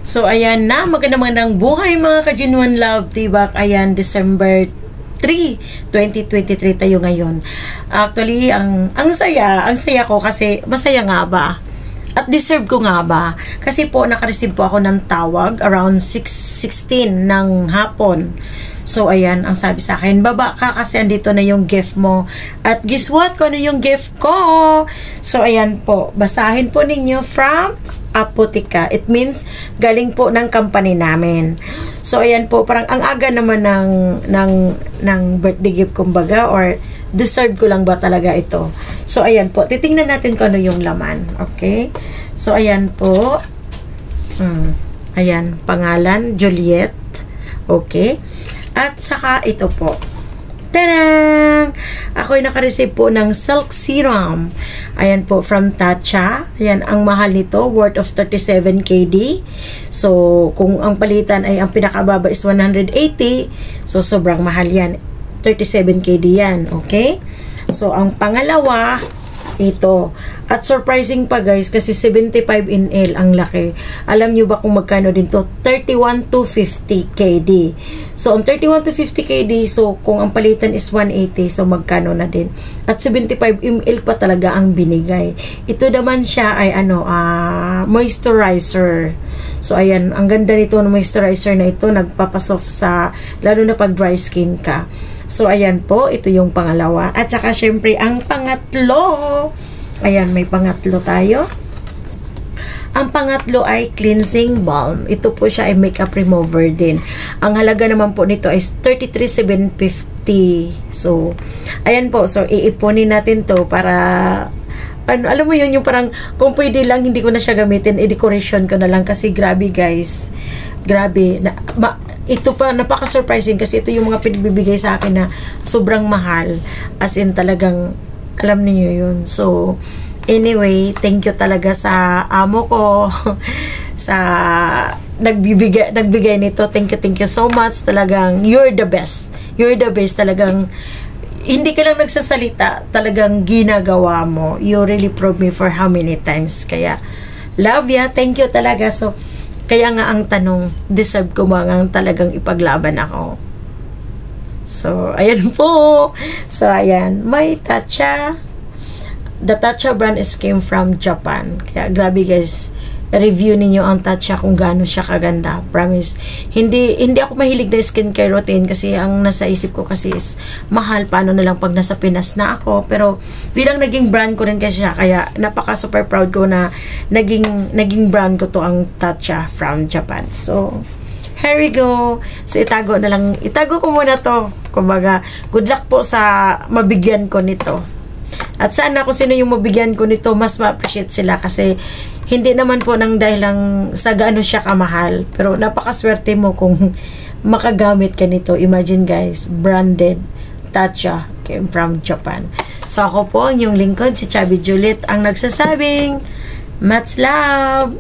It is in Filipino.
So, ayan na. Magandang buhay mga ka-Genuine Love Tibak. Ayan, December 3, 2023 tayo ngayon. Actually, ang saya ko kasi masaya nga ba? At deserve ko nga ba? Kasi po, nakareceive po ako ng tawag around 6:16 ng hapon. So, ayan, ang sabi sa akin, baba ka kasi andito na yung gift mo. At guess what? Kung ano yung gift ko? So, ayan po. Basahin po ninyo from Apotika. It means, galing po ng company namin. So, ayan po. Parang ang aga naman ng birthday gift, kumbaga, or deserve ko lang ba talaga ito? So, ayan po. Titingnan natin kung ano yung laman. Okay? So, ayan po. Ayan. Pangalan, Juliet. Okay? At saka ito po. Tarang! Ako'y nakareceive po ng Silk Serum. Ayan po, from Tatcha. Ayan, ang mahal nito, worth of 37 KD. So, kung ang palitan ay ang pinakababa is 180, so sobrang mahal yan. 37 KD yan, okay? So, ang pangalawa, ito. At surprising pa guys, kasi 75 ml ang laki. Alam nyo ba kung magkano din to? 31 to 50 KD. So, ang 31 to 50 KD, so kung ang palitan is 180, so magkano na din? At 75 ml pa talaga ang binigay. Ito naman siya ay moisturizer. So, ayan, ang ganda nito ng moisturizer na ito, nagpapasoft sa, lalo na pag dry skin ka. So, ayan po, ito yung pangalawa. At saka, syempre, ang pangatlo. Ayan, may pangatlo tayo. Ang pangatlo ay cleansing balm. Ito po siya ay makeup remover din. Ang halaga naman po nito ay 33,750. So, ayan po. So, iipunin natin to para, alam mo yun, yung parang, kung pwede lang, hindi ko na siya gamitin, i-decoration ko na lang. Kasi, grabe guys. Grabe. Ito pa, napaka-surprising kasi ito yung mga pinagbibigay sa akin na sobrang mahal. As in, talagang, alam niyo yun. So, anyway, thank you talaga sa amo ko, sa nagbigay nito. Thank you so much. Talagang, you're the best. You're the best. Talagang, hindi ka lang nagsasalita. Talagang ginagawa mo. You really prove me for how many times. Kaya, love ya. Thank you talaga. So, kaya nga ang tanong, deserve ko ba nga talagang ipaglaban ako? So, ayan po. So, ayan. May Tatcha. The Tatcha brand is came from Japan. Kaya, grabe guys. Review ninyo ang Tatcha kung gaano siya kaganda. Promise. Hindi ako mahilig na skincare routine kasi ang nasa isip ko kasi is mahal. Paano na lang pag nasa Pinas na ako. Pero, bilang naging brand ko rin kasi siya. Kaya, napaka super proud ko na naging brand ko to ang Tatcha from Japan. So, here we go. So, itago ko muna to. Kumbaga, good luck po sa mabigyan ko nito. At sana kung sino yung mabigyan ko nito, mas ma-appreciate sila kasi hindi naman po nang dahil lang sa gaano siya kamahal. Pero napakaswerte mo kung makagamit ka nito. Imagine guys, branded Tatcha came from Japan. So, ako po, ang yung lingkod, si Chubby Juliet, ang nagsasabing, much love!